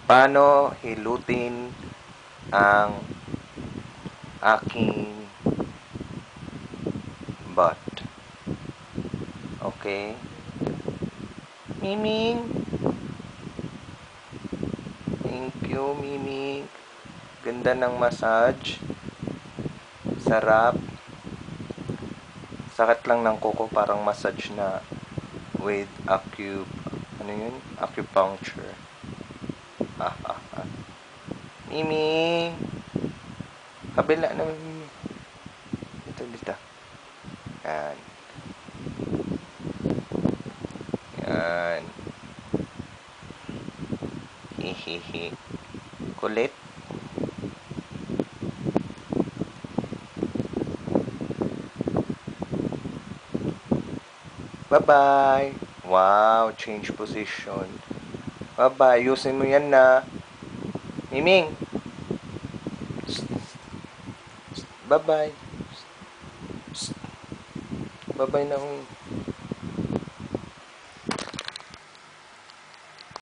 Paano hilutin ang aking butt? Okay? Miming! Thank you, Miming. Ganda ng massage. Sarap. Sakit lang ng kuko, parang massage na with ano yun? Acupuncture. Mimi! Kabila na, Mimi. Dito. Yan. Yan. Hihihi. Kulit. Bye-bye. Wow, change position. Bye-bye. Ayusin mo yan na. Miming. Bye-bye. Bye-bye na.